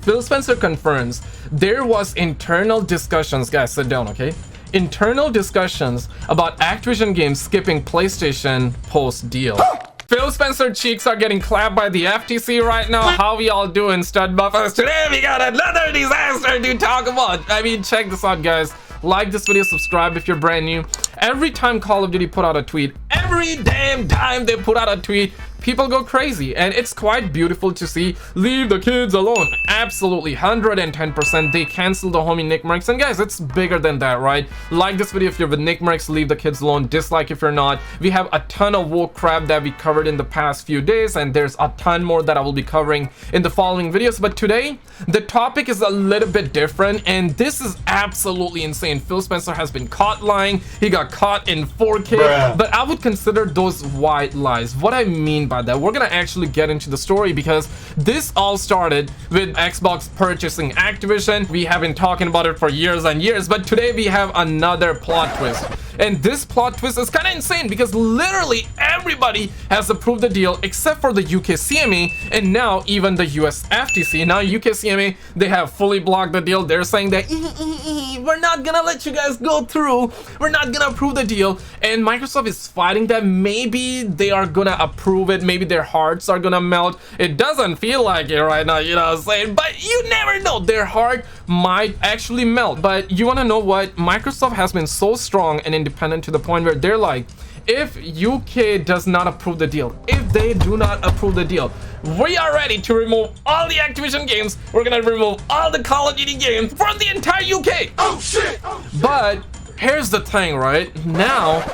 Phil Spencer confirms there was internal discussions, guys, sit down, okay? Internal discussions about Activision games skipping PlayStation post-deal. Phil Spencer cheeks are getting clapped by the FTC right now. How we all doing, stud buffers? Today we got another disaster to talk about. I mean, check this out, guys. Like this video, subscribe if you're brand new. Every time Call of Duty put out a tweet, every damn time they put out a tweet, people go crazy, and it's quite beautiful to see. Leave the kids alone. Absolutely, 110%. They canceled the homie Nickmercs, and guys, it's bigger than that, right? Like this video if you're with Nickmercs, leave the kids alone. Dislike if you're not. We have a ton of woke crap that we covered in the past few days, and there's a ton more that I will be covering in the following videos. But today, the topic is a little bit different, and this is absolutely insane. Phil Spencer has been caught lying. He got caught in 4K, but I would consider those white lies. What I mean by that, we're gonna actually get into the story, because this all started with Xbox purchasing Activision. We have been talking about it for years and years, but today we have another plot twist. And this plot twist is kind of insane, because literally everybody has approved the deal except for the UK CMA and now even the US FTC. Now UK CMA, they have fully blocked the deal. They're saying that we're not gonna let you guys go through, we're not gonna approve the deal. And Microsoft is fighting that maybe they are gonna approve it, maybe their hearts are gonna melt. It doesn't feel like it right now, you know what I'm saying, but you never know, their heart might actually melt. But you want to know what? Microsoft has been so strong and independent to the point where they're like, if UK does not approve the deal, if they do not approve the deal, we are ready to remove all the Activision games. We're gonna remove all the Call of Duty games from the entire UK. Oh shit! But here's the thing, right? Now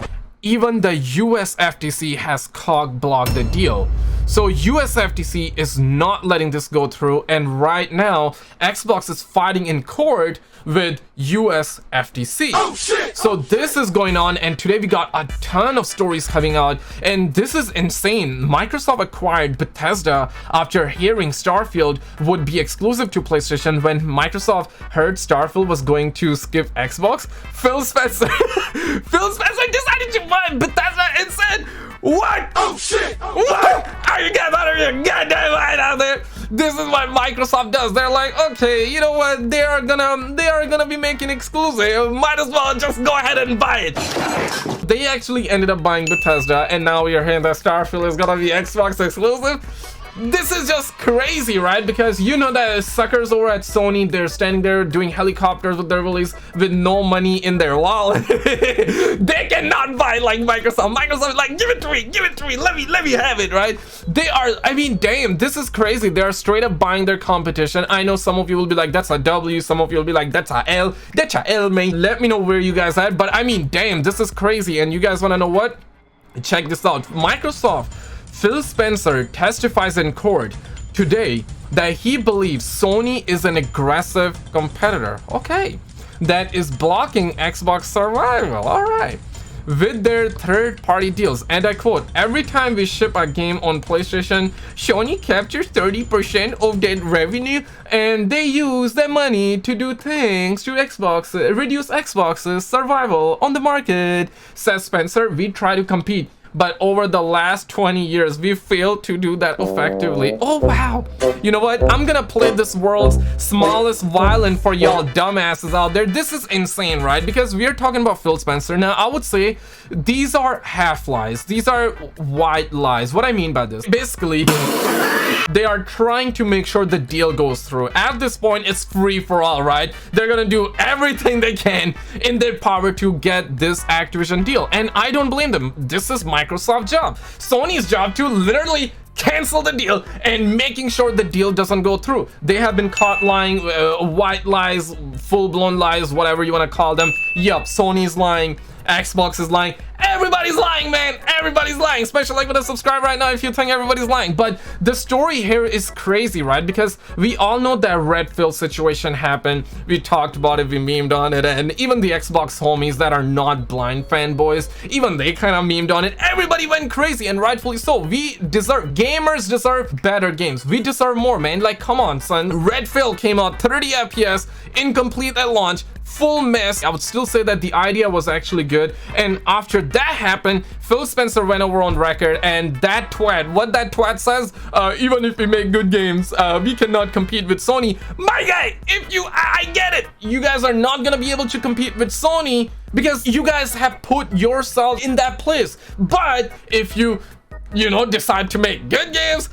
even the US FTC has blocked the deal. So US FTC is not letting this go through, and right now Xbox is fighting in court with US FTC. Oh, shit. So this is going on, and today we got a ton of stories coming out, and this is insane. Microsoft acquired Bethesda after hearing Starfield would be exclusive to PlayStation. When Microsoft heard Starfield was going to skip Xbox, Phil Spencer decided to buy Bethesda and said, what? Oh shit! What? Are you guys out of your goddamn mind out there? This is what Microsoft does. They're like, okay, you know what? They are gonna be making exclusive. Might as well just go ahead and buy it. They actually ended up buying Bethesda, and now we are hearing that Starfield is gonna be Xbox exclusive. This is just crazy, right? Because you know that suckers over at Sony, they're standing there doing helicopters with their release with no money in their wallet. They cannot buy like Microsoft. Microsoft is like, give it to me, let me have it, right? They are, I mean, damn, this is crazy. They are straight up buying their competition. I know some of you will be like, that's a W. Some of you will be like, that's a L. That's a L, man. Let me know where you guys at. But I mean, damn, this is crazy. And you guys want to know what? Check this out. Microsoft, Phil Spencer testifies in court today that he believes Sony is an aggressive competitor. Okay, that is blocking Xbox survival. All right, with their third-party deals, and I quote, every time we ship a game on PlayStation, Sony captures 30% of that revenue, and they use that money to do things to Xbox, reduce Xbox's survival on the market. Says Spencer, we try to compete, but over the last 20 years we failed to do that effectively. Oh wow, you know what, I'm gonna play this world's smallest violin for y'all dumbasses out there. This is insane, right? Because we are talking about Phil Spencer. Now I would say these are half lies, these are white lies. What I mean by this, basically they are trying to make sure the deal goes through. At this point, it's free for all, right? They're gonna do everything they can in their power to get this Activision deal, and I don't blame them. This is Microsoft's job. Sony's job to literally cancel the deal and making sure the deal doesn't go through. They have been caught lying, white lies, full-blown lies, whatever you want to call them. Yup, Sony's lying, Xbox is lying, everybody's lying, man. Everybody's lying. Especially like with a subscribe right now if you think everybody's lying. But the story here is crazy, right? Because we all know that Redfield situation happened. We talked about it, we memed on it, and even the Xbox homies that are not blind fanboys, even they kind of memed on it. Everybody went crazy, and rightfully so. We deserve, gamers deserve better games. We deserve more, man. Like, come on, son. Redfield came out 30 FPS, incomplete at launch, full mess. I would still say that the idea was actually good, and after that happened, Phil Spencer went over on record, and what that twat says, even if we make good games, we cannot compete with Sony. My guy, I get it. You guys are not gonna be able to compete with Sony because you guys have put yourself in that place. But if you decide to make good games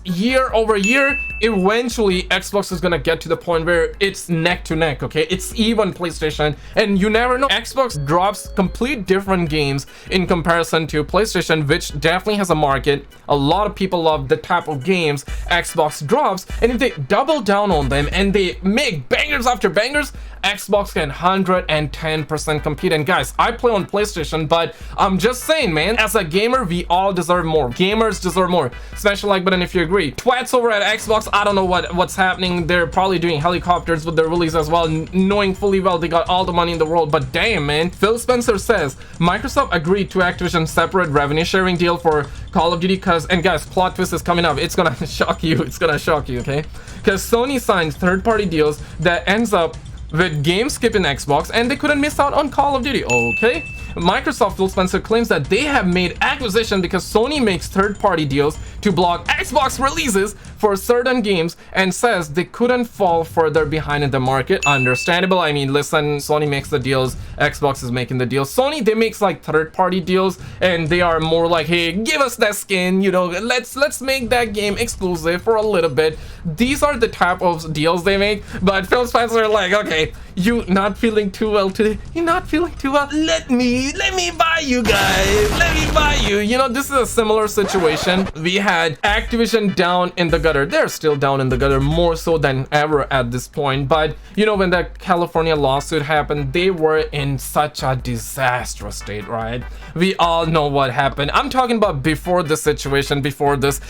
year over year, eventually Xbox is gonna get to the point where it's neck to neck, okay? It's even PlayStation, and you never know. Xbox drops complete different games in comparison to PlayStation, which definitely has a market. A lot of people love the type of games Xbox drops, and if they double down on them and they make bangers after bangers, Xbox can 110% compete. And guys, I play on PlayStation, but I'm just saying, man, as a gamer, we all deserve more. Gamers deserve more. Smash the like button if you agree. Twats over at Xbox, I don't know what's happening. They're probably doing helicopters with their release as well, knowing fully well they got all the money in the world. But damn, man. Phil Spencer says Microsoft agreed to Activision separate revenue sharing deal for Call of Duty and guys, plot twist is coming up. It's gonna shock you. It's gonna shock you, okay? Because Sony signs third-party deals that ends up with game skipping Xbox, and they couldn't miss out on Call of Duty. Okay, Microsoft, Phil Spencer claims that they have made acquisition because Sony makes third-party deals to block Xbox releases for certain games, and says they couldn't fall further behind in the market. Understandable. I mean, listen, Sony makes the deals, Xbox is making the deals. Sony, they makes like third-party deals, and they are more like, hey, give us that skin, let's make that game exclusive for a little bit. These are the type of deals they make. But Phil Spencer like, okay, you not feeling too well today? You're not feeling too well? Let me buy you guys. Let me buy you. This is a similar situation. We had Activision down in the gutter. They're still down in the gutter, more so than ever at this point. But when the California lawsuit happened, they were in such a disastrous state, right? We all know what happened. I'm talking about before the situation, before this.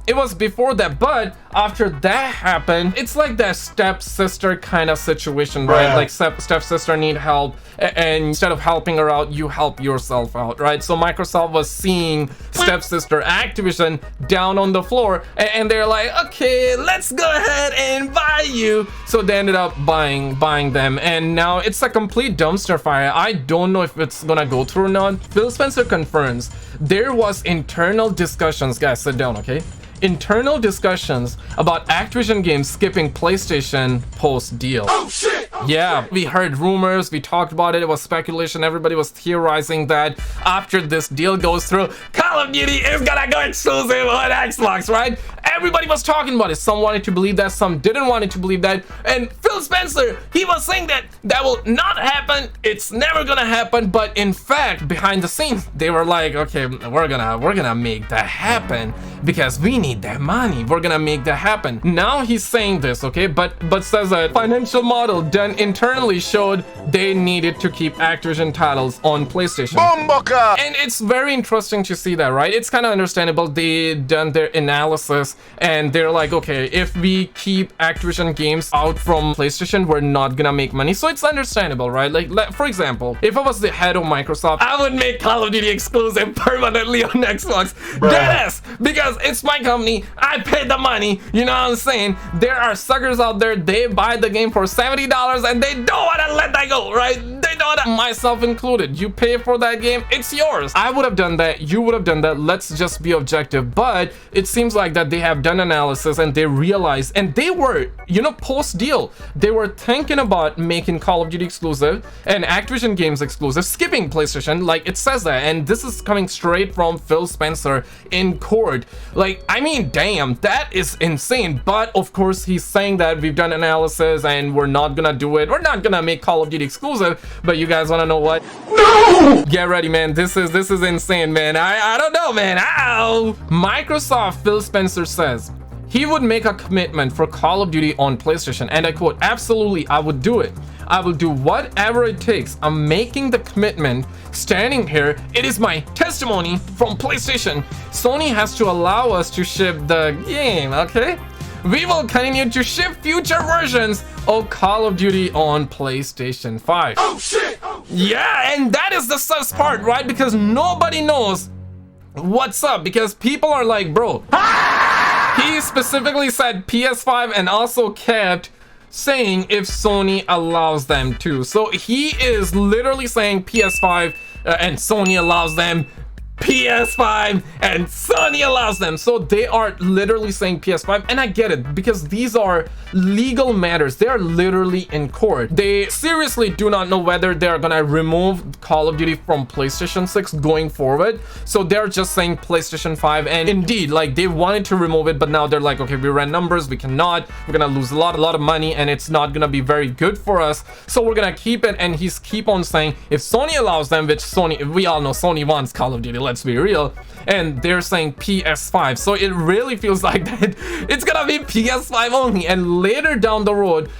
It was before that, but after that happened, it's like that stepsister kind of situation, right? Like stepsister need help, and instead of helping her out, you help yourself out, right? So Microsoft was seeing stepsister Activision down on the floor, and they're like, okay, let's go ahead and buy you. So they ended up buying them, and now it's a complete dumpster fire. I don't know if it's gonna go through or not. Phil Spencer confirms there was internal discussions, guys, sit down, okay? Internal discussions about Activision games skipping PlayStation post-deal. Oh shit! Yeah, we heard rumors, we talked about it, it was speculation, everybody was theorizing that after this deal goes through, Call of Duty is gonna go exclusive on Xbox, right? Everybody was talking about it. Some wanted to believe that, some didn't want to believe that. And Phil Spencer, he was saying that will not happen, it's never gonna happen. But in fact, behind the scenes, they were like, okay, we're gonna make that happen because we need that money. We're gonna make that happen. Now he's saying this, okay, but says that financial model done internally showed they needed to keep Activision titles on PlayStation. Bomboka! And it's very interesting to see that, right? It's kind of understandable. They done their analysis and they're like, okay, if we keep Activision games out from PlayStation, we're not gonna make money. So it's understandable, right? Like for example, if I was the head of Microsoft, I would make Call of Duty exclusive permanently on Xbox. Yes, because it's my company, I paid the money, you know what I'm saying? There are suckers out there, they buy the game for $70 and they don't want to let that go, right? They don't, myself included. You pay for that game, it's yours. I would have done that, you would have done that. Let's just be objective. But it seems like that they have done analysis and they realized, and they were, post deal, they were thinking about making Call of Duty exclusive and Activision games exclusive, skipping PlayStation, like it says that. And this is coming straight from Phil Spencer in court. Like, I mean, damn, that is insane. But of course, he's saying that we've done analysis and we're not gonna do it. We're not gonna make Call of Duty exclusive. But you guys wanna know what? No! Get ready, man. This is insane, man. I don't know, man. Ow! Microsoft, Phil Spencer says he would make a commitment for Call of Duty on PlayStation, and I quote, absolutely, I would do it. I will do whatever it takes. I'm making the commitment. Standing here, it is my testimony from PlayStation. Sony has to allow us to ship the game, okay? We will continue to ship future versions of Call of Duty on PlayStation 5. Oh shit! Oh, shit. Yeah, and that is the sus part, right? Because nobody knows what's up, because people are like, bro, he specifically said PS5 and also kept saying if Sony allows them to. So he is literally saying PS5 and Sony allows them, PS5 and Sony allows them. So they are literally saying PS5, and I get it because these are legal matters. They are literally in court. They seriously do not know whether they're gonna remove Call of Duty from PlayStation 6 going forward. So they're just saying PlayStation 5, and indeed, like, they wanted to remove it, but now they're like, okay, we ran numbers, we cannot, we're gonna lose a lot of money, and it's not gonna be very good for us, so we're gonna keep it. And he's keep on saying if Sony allows them, which Sony, we all know Sony wants Call of Duty, let's be real, and they're saying PS5. So it really feels like that it's gonna be PS5 only, and later down the road,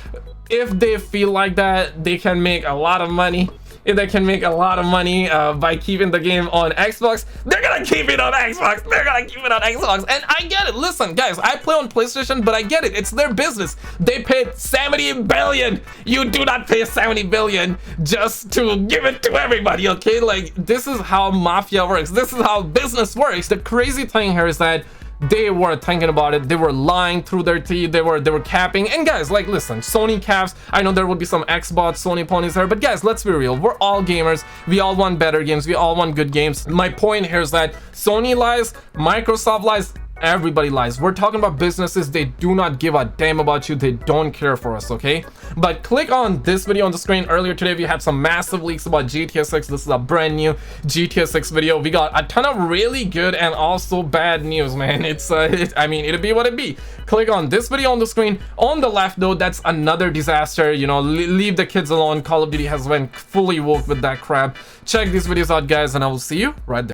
if they feel like that they can make a lot of money, if they can make a lot of money by keeping the game on Xbox, they're gonna keep it on Xbox. They're gonna keep it on Xbox. And I get it. Listen, guys, I play on PlayStation, but I get it. It's their business. They paid 70 billion. You do not pay 70 billion just to give it to everybody, okay? Like, this is how mafia works. This is how business works. The crazy thing here is that they were thinking about it. They were lying through their teeth. They were capping. And guys, like, listen, Sony caps. I know there will be some Xbox Sony ponies here, but guys, let's be real. We're all gamers. We all want better games. We all want good games. My point here is that Sony lies, Microsoft lies, everybody lies. We're talking about businesses. They do not give a damn about you. They don't care for us, okay? But click on this video on the screen. Earlier today we had some massive leaks about GTA 6. This is a brand new GTA 6 video. We got a ton of really good and also bad news, man. I mean, it'll be what it be. Click on this video on the screen. On the left though, that's another disaster. You know, leave the kids alone. Call of Duty has went fully woke with that crap. Check these videos out, guys, and I will see you right there.